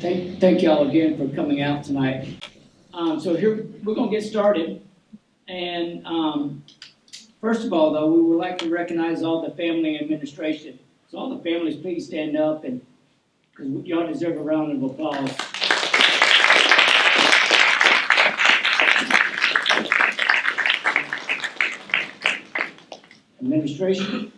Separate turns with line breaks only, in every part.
Thank y'all again for coming out tonight. So here, we're gonna get started. And first of all, though, we would like to recognize all the family and administration. So all the families, please stand up, and because y'all deserve a round of applause. Administration.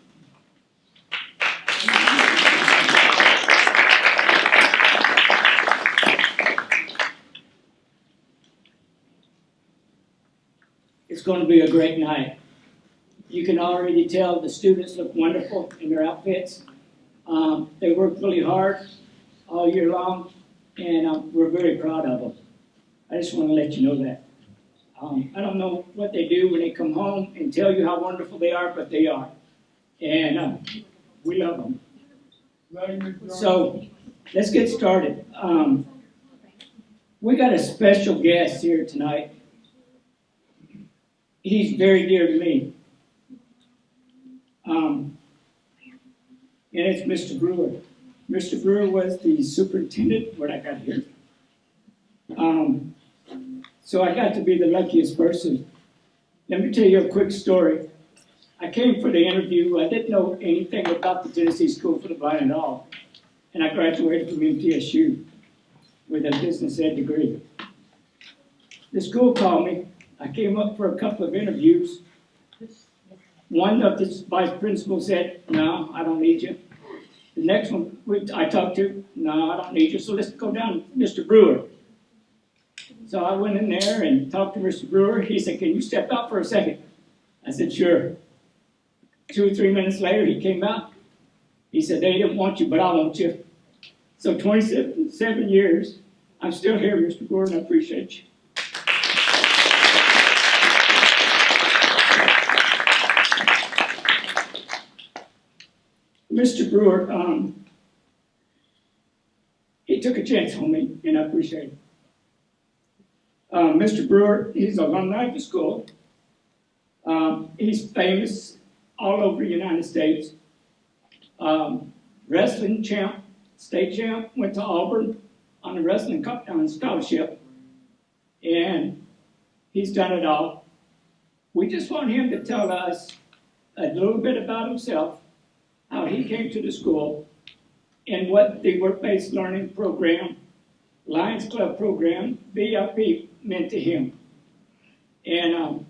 It's going to be a great night. You can already tell the students look wonderful in their outfits. They work really hard all year long, and we're very proud of them. I just want to let you know that. I don't know what they do when they come home and tell you how wonderful they are, but they are. And we love them. So let's get started. We got a special guest here tonight. He's very dear to me. And it's Mr. Brewer. Mr. Brewer was the superintendent, what I got here. So I got to be the luckiest person. Let me tell you a quick story. I came for the interview. I didn't know anything about the Tennessee School for the Blind at all. And I graduated from MTSU with a business ed degree. The school called me. I came up for a couple of interviews. One of the vice principals said, "No, I don't need you." The next one I talked to, "No, I don't need you, so let's go down to Mr. Brewer." So I went in there and talked to Mr. Brewer. He said, "Can you step out for a second?" I said, "Sure." 2 or 3 minutes later, he came out. He said, "They didn't want you, but I want you." So 27 years, I'm still here, Mr. Brewer, and I appreciate you. Mr. Brewer, he took a chance on me, and I appreciate it. Mr. Brewer, he's an alumni of the school. He's famous all over the United States. Wrestling champ, state champ, went to Auburn on a wrestling scholarship, and he's done it all. We just want him to tell us a little bit about himself, how he came to the school, and what the work-based learning program, Lions Club program, VLP, meant to him. And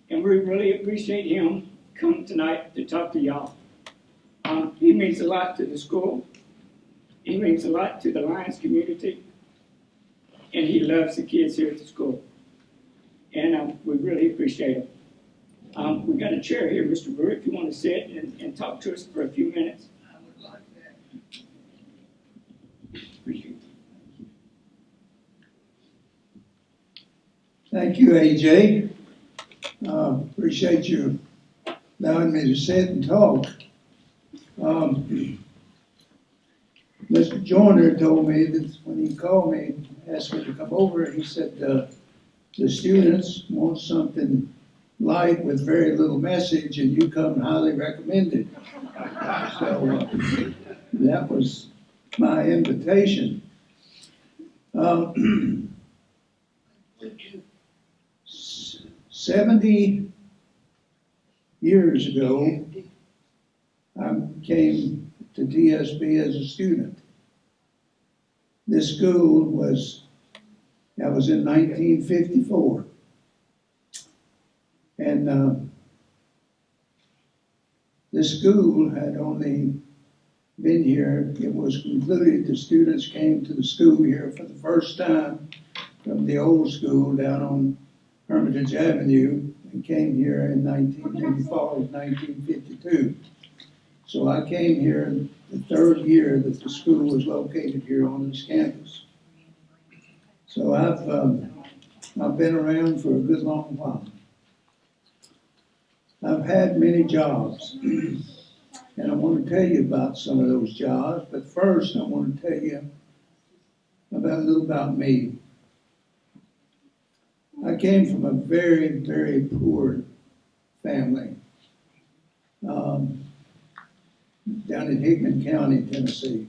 we really appreciate him coming tonight to talk to y'all. He means a lot to the school. He means a lot to the Lions community. And he loves the kids here at the school. And we really appreciate him. We got a chair here, Mr. Brewer, if you want to sit and talk to us for a few minutes.
I would like that.
Appreciate it.
Thank you, AJ. Appreciate you allowing me to sit and talk. Mr. Joyner told me that when he called me, asked me to come over, he said the students want something light with very little message, and you come highly recommended. So that was my invitation. 70 years ago, I came to TSB as a student. This school that was in 1954. And this school had only been here, it was concluded the students came to the school here for the first time from the old school down on Hermitage Avenue and came here in 1952. So I came here the third year that the school was located here on this campus. So I've been around for a good long while. I've had many jobs, and I want to tell you about some of those jobs, but first I want to tell you a little about me. I came from a very, very poor family down in Hickman County, Tennessee.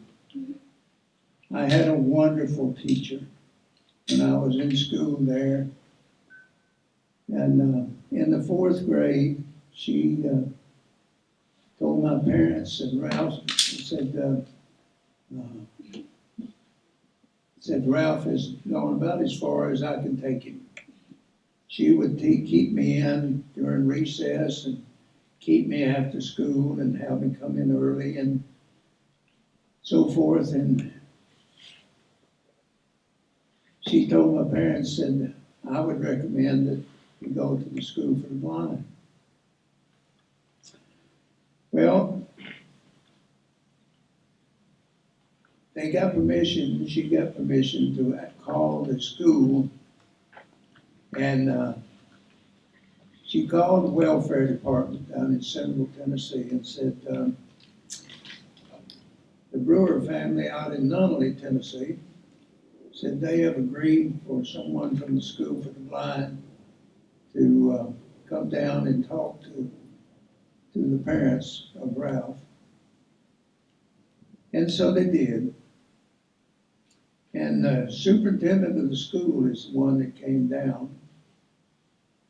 I had a wonderful teacher when I was in school there. And in the 4th grade, she told my parents, and Ralph said Ralph has gone about as far as I can take him. She would keep me in during recess and keep me after school and have me come in early and so forth. And she told my parents that I would recommend that we go to the school for the blind. Well, they got permission, she got permission to call the school, and she called the welfare department down in Central Tennessee and said, the Brewer family out in Nunnally, Tennessee, said they have agreed for someone from the school for the blind to come down and talk to the parents of Ralph. And so they did. And the superintendent of the school is the one that came down.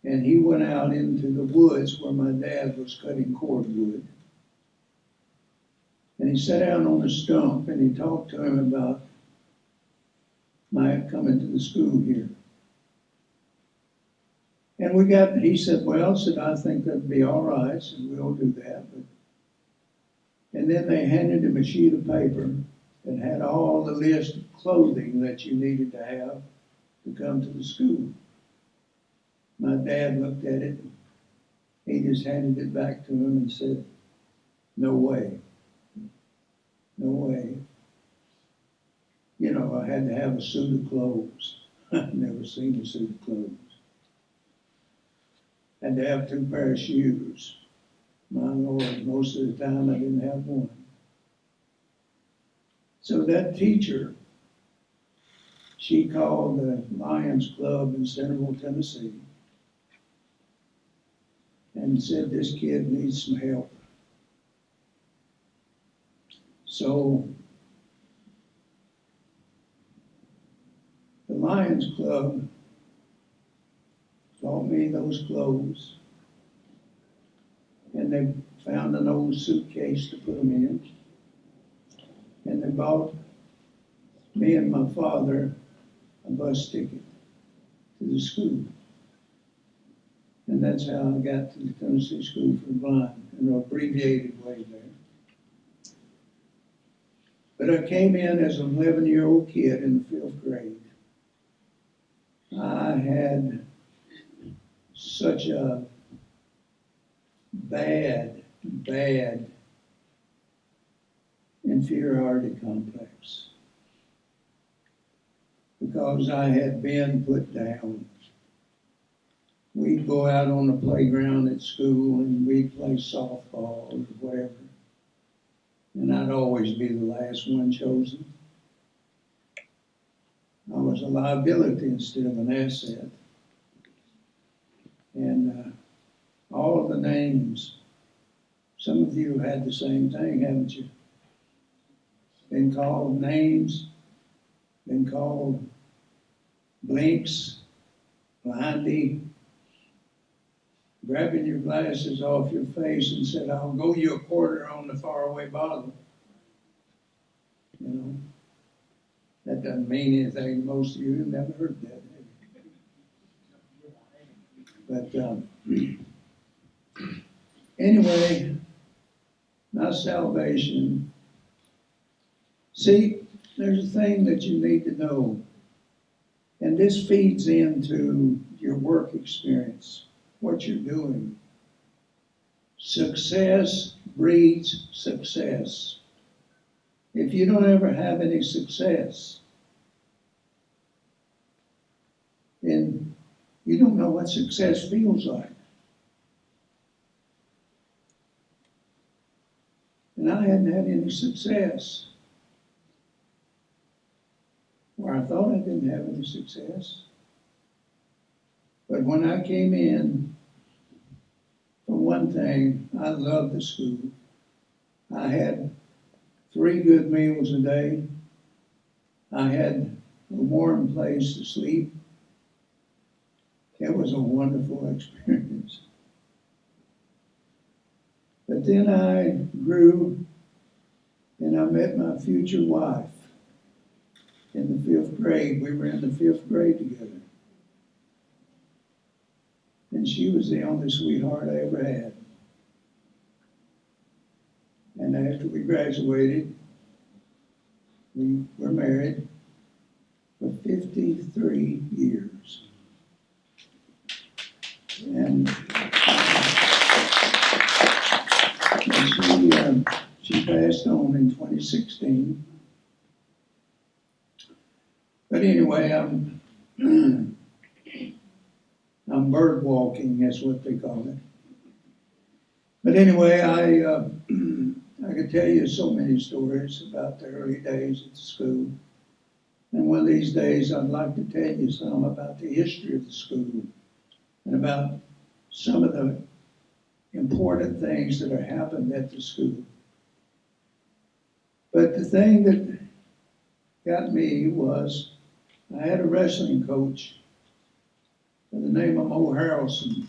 And he went out into the woods where my dad was cutting cordwood. And he sat down on a stump and he talked to him about my coming to the school here. And he said, well, I think that'd be all right, said, we'll do that. And then they handed him a sheet of paper that had all the list of clothing that you needed to have to come to the school. My dad looked at it, he just handed it back to him and said, no way, no way. You know, I had to have a suit of clothes. I'd never seen a suit of clothes. Had to have 2 pairs of shoes. My Lord, most of the time I didn't have one. So that teacher, she called the Lions Club in Central Tennessee and said, this kid needs some help. So the Lions Club bought me those clothes, and they found an old suitcase to put them in, and they bought me and my father a bus ticket to the school. And that's how I got to the Tennessee School for the Blind, in an abbreviated way there. But I came in as an 11-year-old kid in the 5th grade. I had such a bad inferiority complex because I had been put down. We'd go out on the playground at school and we'd play softball or whatever. And I'd always be the last one chosen. I was a liability instead of an asset. And all of the names, some of you have had the same thing, haven't you? Been called names, been called blinks, blindy, grabbing your glasses off your face and said, I'll go you a quarter on the faraway bottle. You know, that doesn't mean anything. Most of you have never heard that. But anyway, my salvation. See, there's a thing that you need to know, and this feeds into your work experience, what you're doing. Success breeds success. If you don't ever have any success, then you don't know what success feels like. And I hadn't had any success. Or I thought I didn't have any success. But when I came in, for one thing, I loved the school. I had 3 good meals a day. I had a warm place to sleep. It was a wonderful experience. But then I grew and I met my future wife in the 5th grade. We were in the 5th grade together. And she was the only sweetheart I ever had. And after we graduated, we were married for 53 years. And she passed on in 2016. But anyway, I'm bird walking, that's what they call it. But anyway, I could tell you so many stories about the early days at the school. And one of these days, I'd like to tell you some about the history of the school and about some of the important things that have happened at the school. But the thing that got me was I had a wrestling coach by the name of Mo Harrelson.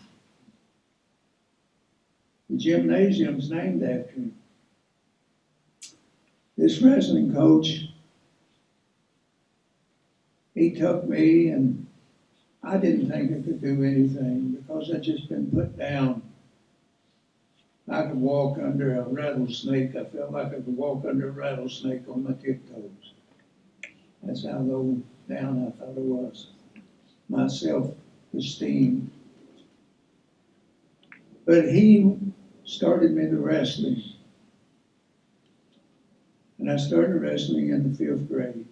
The gymnasium's named after him. This wrestling coach, he took me, and I didn't think I could do anything because I'd just been put down. I could walk under a rattlesnake. I felt like I could walk under a rattlesnake on my tiptoes. That's how low down I thought I was. My self-esteem. But he started me to wrestling. And I started wrestling in the 5th grade.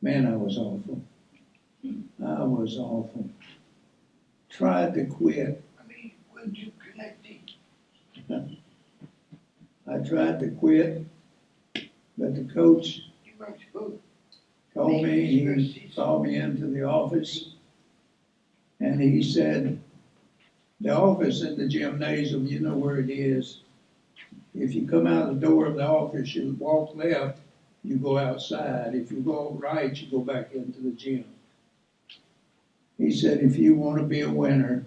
Man, I was awful. I was awful. Tried to quit.
When you connected?
I tried to quit, but the coach
You weren't supposed
told me, he called me into the office, and he said, the office in the gymnasium, you know where it is. If you come out the door of the office, you walk left, you go outside. If you go right, you go back into the gym. He said, if you want to be a winner,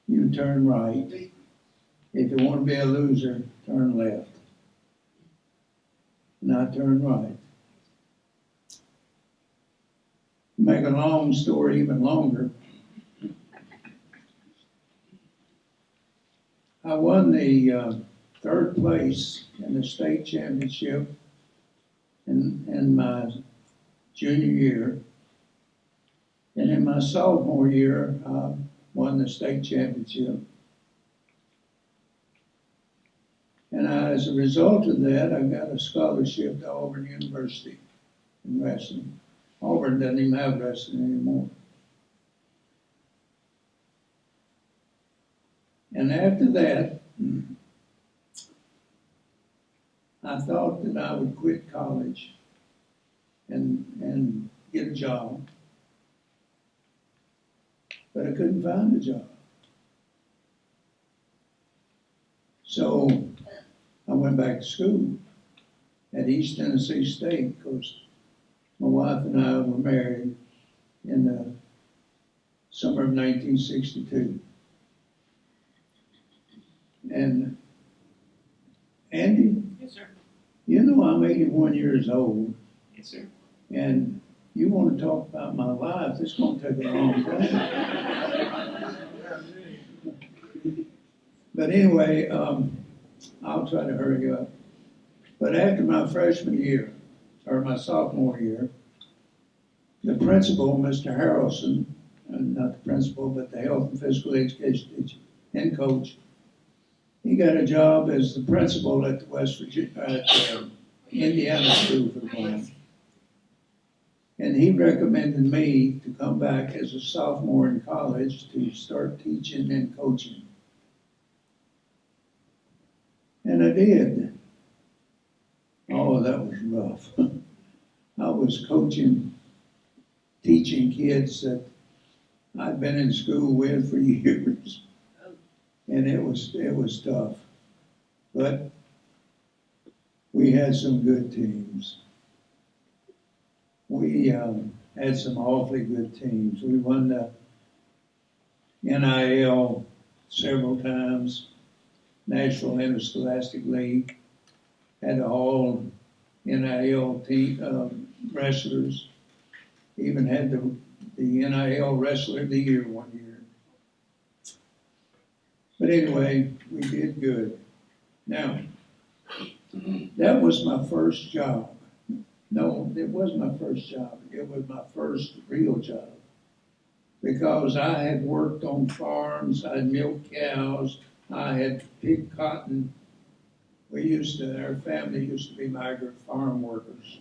you turn right. If you want to be a loser, turn left. And I turned right. Make a long story even longer. I won the 3rd place in the state championship in my junior year. And in my sophomore year, I won the state championship. And as a result of that, I got a scholarship to Auburn University in wrestling. Auburn doesn't even have wrestling anymore. And after that, I thought that I would quit college and get a job. But I couldn't find a job. So I went back to school at East Tennessee State because my wife and I were married in the summer of 1962. And Andy?
Yes, sir.
You know I'm 81 years old.
Yes, sir.
And you want to talk about my life, it's going to take a long time. But anyway, I'll try to hurry up. But after my freshman year, or my sophomore year, the principal, Mr. Harrelson, not the principal, but the health and physical education teacher and coach, he got a job as the principal at the Indiana School for the Blind. And he recommended me to come back as a sophomore in college to start teaching and coaching. And I did. Oh, that was rough. I was coaching, teaching kids that I'd been in school with for years. And it was tough. But we had some good teams. we had some awfully good teams. We won the NIL several times, National Interscholastic League, had all NIL team wrestlers, even had the NIL Wrestler of the Year one year. But anyway, we did good. Now, that was my first job. No, it wasn't my first job. It was my first real job. Because I had worked on farms, I had milked cows, I had picked cotton. Our family used to be migrant farm workers.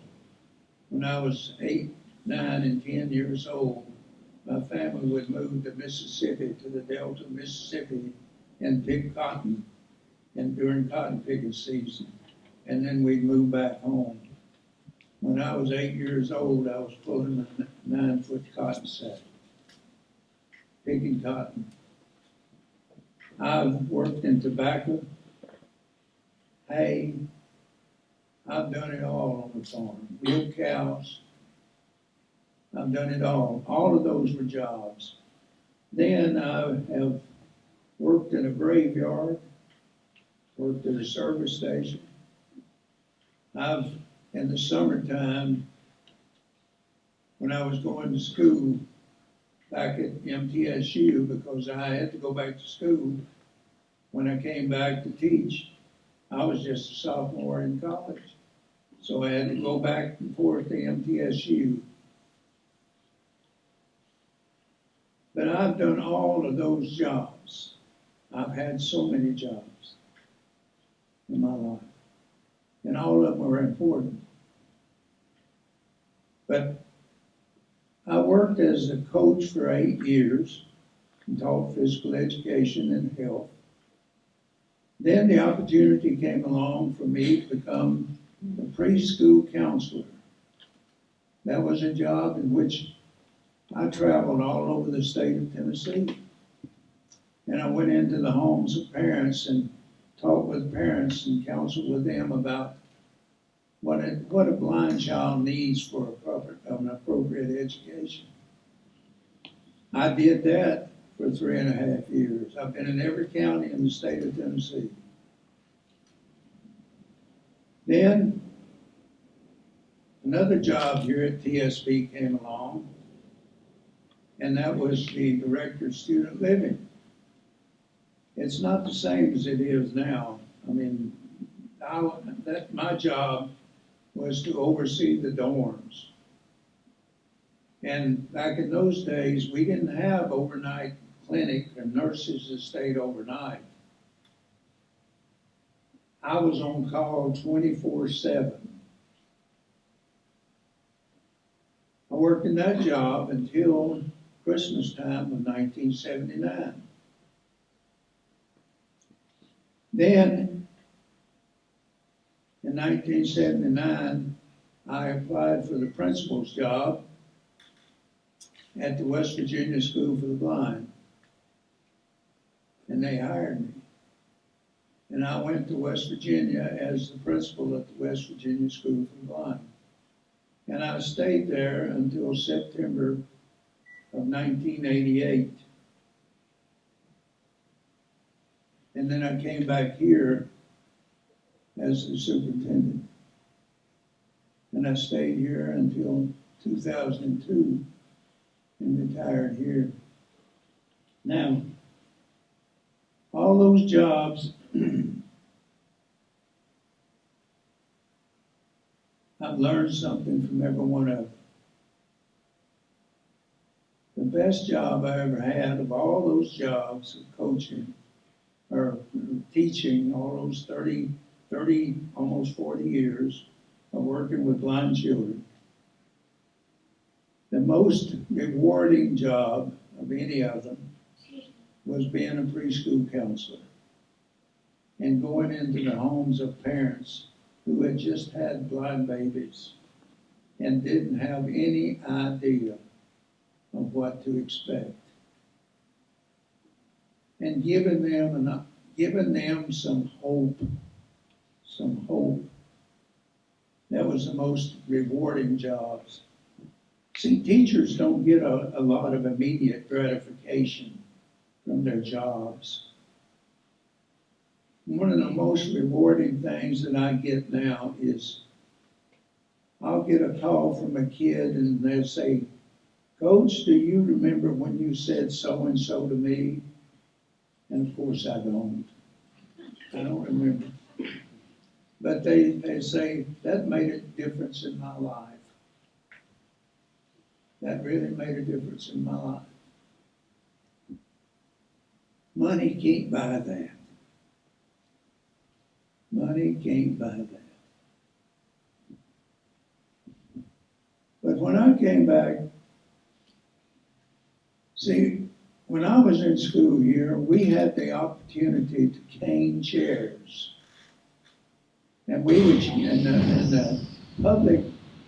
When I was 8, 9, and 10 years old, my family would move to Mississippi, to the Delta of Mississippi, and pick cotton, and during cotton picking season. And then we'd move back home. When I was 8 years old, I was pulling a 9-foot cotton sack, picking cotton. I've worked in tobacco, hay. I've done it all on the farm. Milk cows. I've done it all. All of those were jobs. Then I have worked in a graveyard, worked at a service station. In the summertime, when I was going to school back at MTSU, because I had to go back to school, when I came back to teach, I was just a sophomore in college. So I had to go back and forth to MTSU. But I've done all of those jobs. I've had so many jobs in my life. And all of them were important. But I worked as a coach for 8 years and taught physical education and health. Then the opportunity came along for me to become a preschool counselor. That was a job in which I traveled all over the state of Tennessee. And I went into the homes of parents and talked with parents and counseled with them about what a blind child needs for an appropriate education. I did that for 3.5 years. I've been in every county in the state of Tennessee. Then another job here at TSB came along, and that was the Director of Student Living. It's not the same as it is now. I mean, my job was to oversee the dorms. And back in those days, we didn't have overnight clinic or nurses that stayed overnight. I was on call 24/7. I worked in that job until Christmas time of 1979. Then, in 1979, I applied for the principal's job at the West Virginia School for the Blind. And they hired me. And I went to West Virginia as the principal at the West Virginia School for the Blind. And I stayed there until September of 1988. And then I came back here as the superintendent. And I stayed here until 2002 and retired here. Now, all those jobs, I've learned something from every one of them. The best job I ever had of all those jobs of coaching or teaching, all those 30, almost 40 years of working with blind children, the most rewarding job of any of them was being a preschool counselor and going into the homes of parents who had just had blind babies and didn't have any idea of what to expect. And giving them some hope. That was the most rewarding jobs See, teachers don't get a lot of immediate gratification from their jobs. One of the most rewarding things that I get now is I'll get a call from a kid and they'll say, Coach, do you remember when you said so-and-so to me? And of course I don't. I don't remember. But they say, that made a difference in my life. That really made a difference in my life. Money can't buy that. Money can't buy that. But when I came back, see, when I was in school here, we had the opportunity to cane chairs. And we would, and the public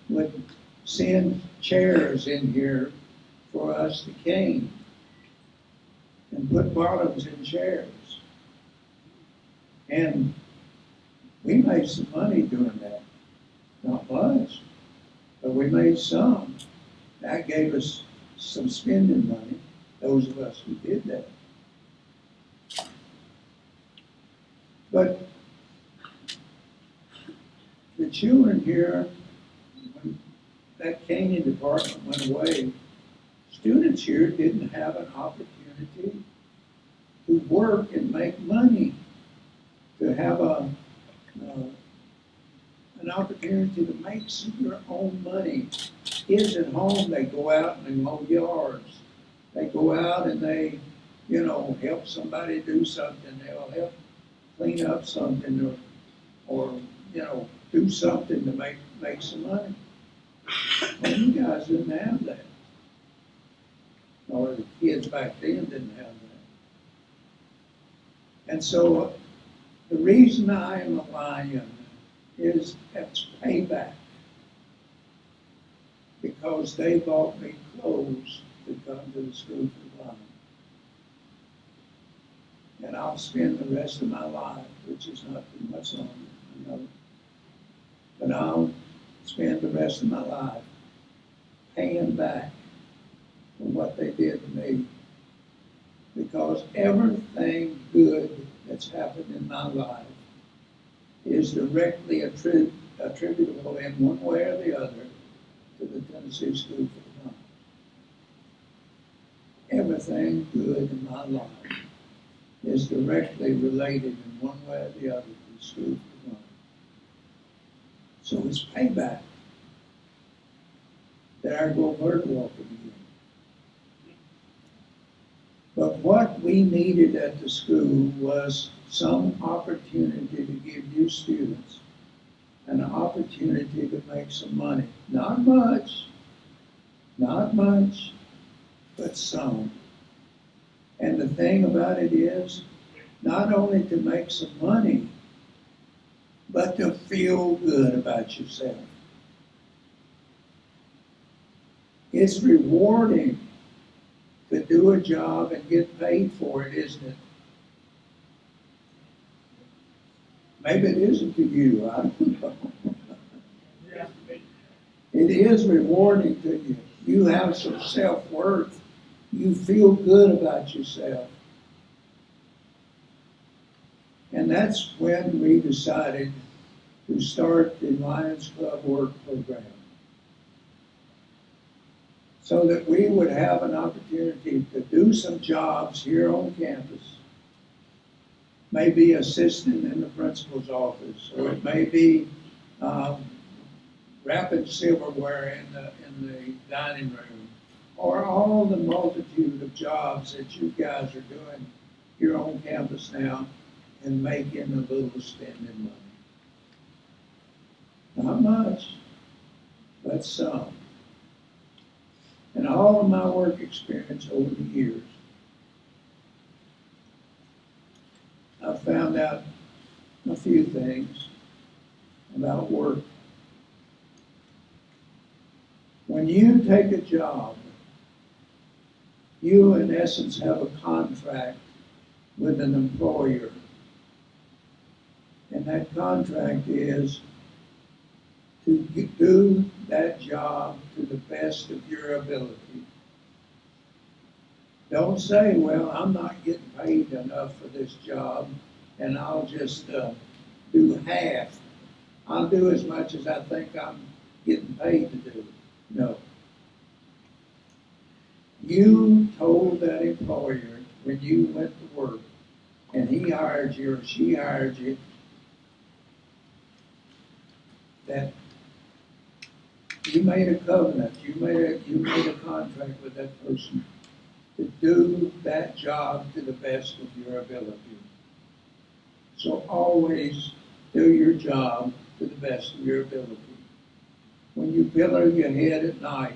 would send chairs in here for us to cane and put bottoms in chairs. And we made some money doing that. Not much, but we made some. That gave us some spending money, those of us who did that. But the children here, when that caning department went away, students here didn't have an opportunity to work and make money, to have an opportunity to make some of your own money. Kids at home, they go out and they mow yards. They go out and they, help somebody do something. They'll help clean up something or do something to make some money. Well, you guys didn't have that. Or the kids back then didn't have that. And so the reason I am a lion is it's payback. Because they bought me clothes to come to the school for the blind. And I'll spend the rest of my life, which is not too much longer, I know. But I'll spend the rest of my life paying back for what they did to me. Because everything good that's happened in my life is directly attributable in one way or the other to the Tennessee School for the Blind. Everything good in my life is directly related in one way or the other to the School for the Blind. So it's payback that I go bird walking again. But what we needed at the school was some opportunity to give you students an opportunity to make some money. Not much, but some. And the thing about it is, not only to make some money, but to feel good about yourself. It's rewarding to do a job and get paid for it, isn't it? Maybe it isn't to you, I don't know. It is rewarding to you. You have some self-worth. You feel good about yourself. And that's when we decided to start the Lions Club Work Program. So that we would have an opportunity to do some jobs here on campus. Maybe assisting in the principal's office, or it may be wrapping silverware in the dining room, or all the multitude of jobs that you guys are doing here on campus now and making a little spending money. Not much, but some. And all of my work experience over the years, I found out a few things about work. When you take a job, you in essence have a contract with an employer. And that contract is to do that job to the best of your ability. Don't say, well, I'm not getting paid enough for this job, and I'll just do half. I'll do as much as I think I'm getting paid to do. No. You told that employer when you went to work, and he hired you or she hired you, that you made a covenant, you made a contract with that person to do that job to the best of your ability. So always do your job to the best of your ability. When you pillow your head at night,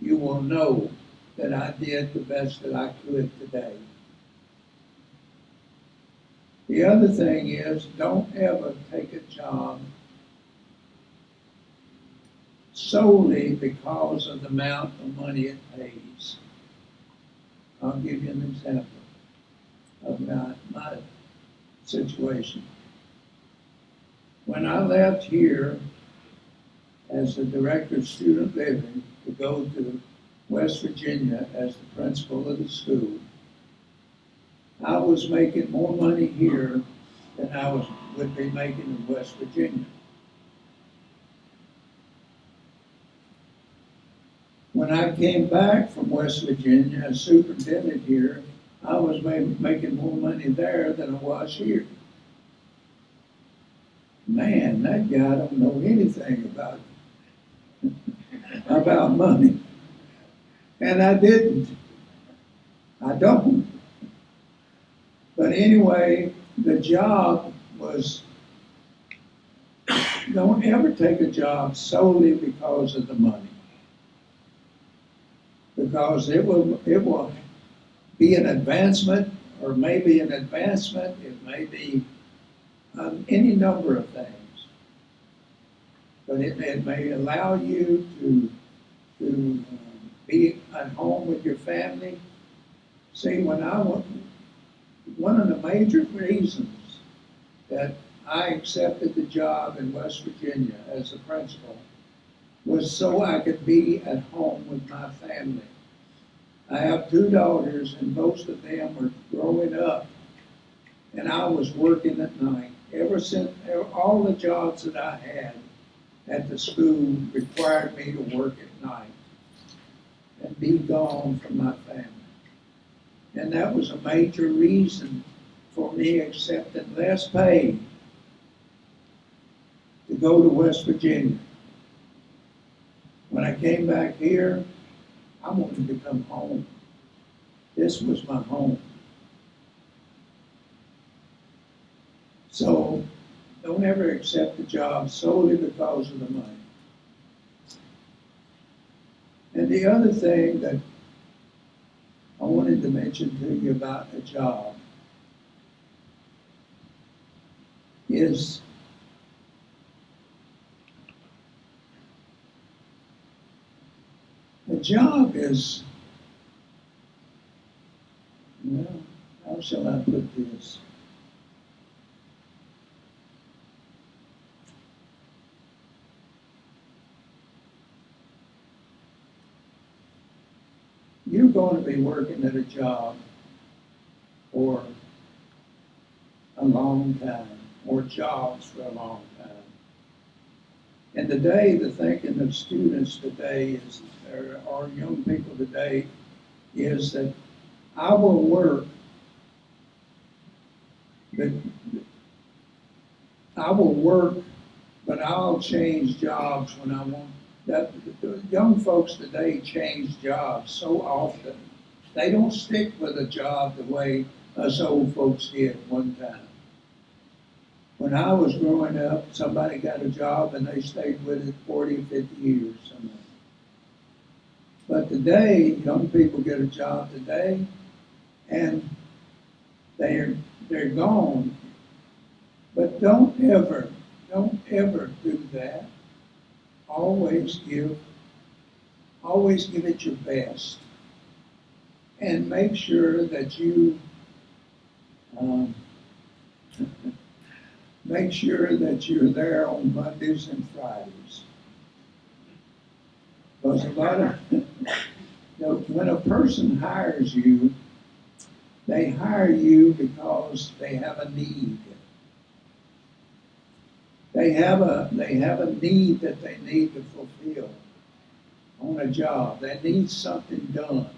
you will know that I did the best that I could today. The other thing is, don't ever take a job solely because of the amount of money it pays. I'll give you an example of my situation. When I left here as the director of student living to go to West Virginia as the principal of the school, I was making more money here than I would be making in West Virginia. When I came back from West Virginia as superintendent here, I was making more money there than I was here. Man, that guy don't know anything about money. And I didn't. I don't. But anyway, the job was, don't ever take a job solely because of the money. Because it will be an advancement, or maybe an advancement, it may be any number of things. But it may allow you to be at home with your family. See, one of the major reasons that I accepted the job in West Virginia as a principal was so I could be at home with my family. I have 2 daughters, and most of them were growing up, and I was working at night. Ever since, all the jobs that I had at the school required me to work at night and be gone from my family. And that was a major reason for me accepting less pay to go to West Virginia. When I came back here, I wanted to come home. This was my home. So don't ever accept a job solely because of the money. And the other thing that I wanted to mention to you about a job is the job is, well, how shall I put this? You're going to be working at a job for a long time, or jobs for a long time. And today, the thinking of students today is, or young people today, is that I will work, but I'll change jobs when I want. That the young folks today change jobs so often. They don't stick with a job the way us old folks did one time. When I was growing up, somebody got a job and they stayed with it 40, 50 years. Somewhere. But today, young people get a job today and they're gone. But don't ever do that. Always give it your best, and make sure that you make sure that you're there on Mondays and Fridays. Because a lot of, when a person hires you, they hire you because they have a need. They have a need that they need to fulfill on a job. They need something done.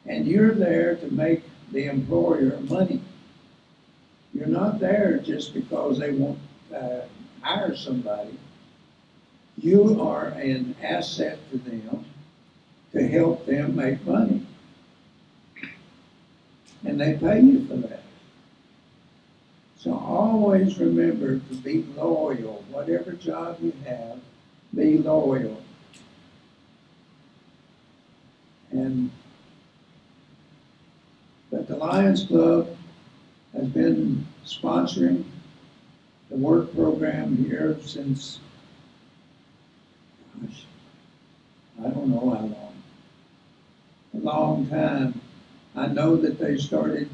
And you're there to make the employer money. You're not there just because they want to hire somebody. You are an asset to them to help them make money. And they pay you for that. So always remember to be loyal. Whatever job you have, be loyal. But the Lions Club has been sponsoring the work program here since, gosh, I don't know how long. A long time. I know that they started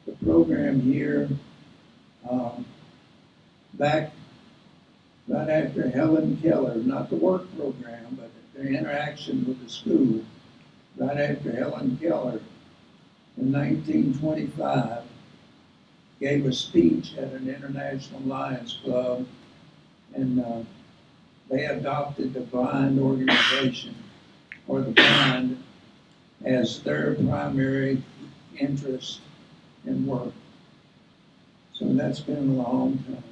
the program here back right after Helen Keller, not the work program, but the interaction with the school, right after Helen Keller in 1925 gave a speech at an International Lions Club, and they adopted the blind organization, or the blind, as their primary interest in work. So that's been a long time.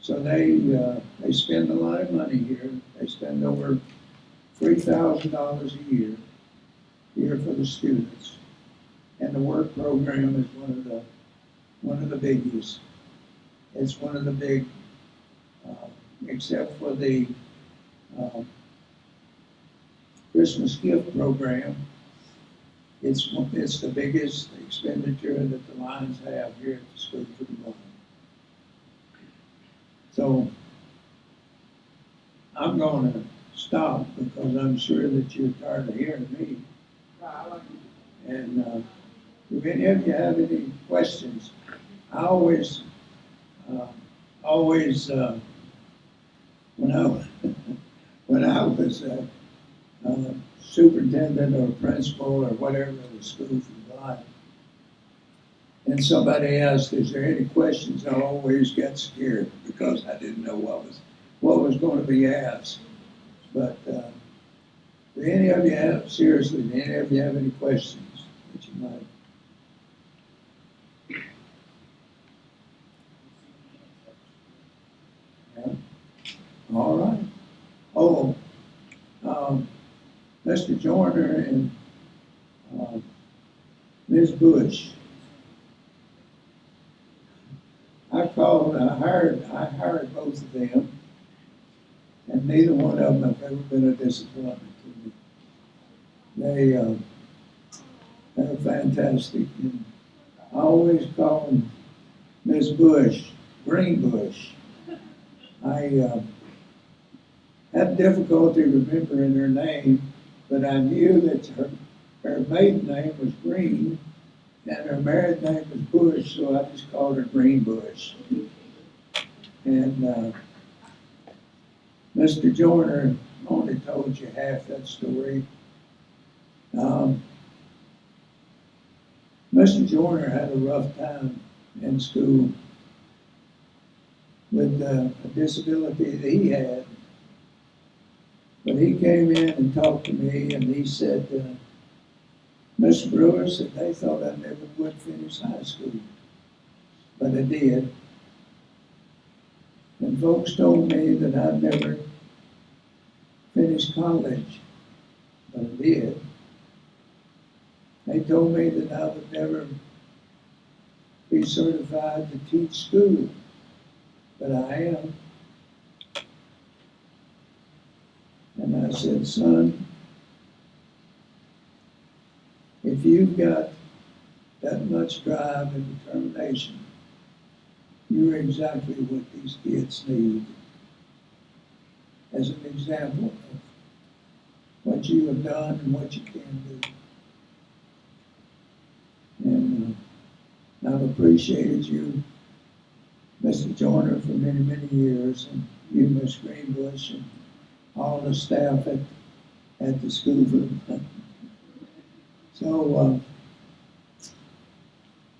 So they spend a lot of money here. They spend over $3,000 a year here for the students, and the work program is one of the biggies. It's one of the big, except for the Christmas gift program. It's the biggest expenditure that the Lions have here at the School for the Blind. So I'm going to stop because I'm sure that you're tired of hearing me. And if any of you have any questions, I always when I was superintendent or principal or whatever of the School for the Blind, and somebody asked, "Is there any questions?" I always got scared because I didn't know what was going to be asked. But do any of you have, seriously, do any of you have any questions that you might? Yeah. All right. Oh, Mr. Joyner and Ms. Bush. I hired both of them, and neither one of them have ever been a disappointment to me. They're fantastic. And I always call them Ms. Bush, Green Bush. I had difficulty remembering her name, but I knew that her maiden name was Green, and her married name was Bush, so I just called her Green Bush. And Mr. Joyner only told you half that story. Mr. Joyner had a rough time in school with a disability that he had. But he came in and talked to me, and he said, Mr. Brewer said they thought I never would finish high school, but I did. And folks told me that I'd never finish college, but I did. They told me that I would never be certified to teach school, but I am. And I said, son, if you've got that much drive and determination, you're exactly what these kids need as an example of what you have done and what you can do. And I've appreciated you, Mr. Joyner, for many, many years, and you, Miss Greenbush, and all the staff at the school. So,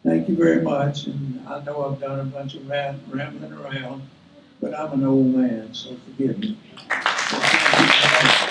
thank you very much, and I know I've done a bunch of rambling around, but I'm an old man, so forgive me. So thank you very much.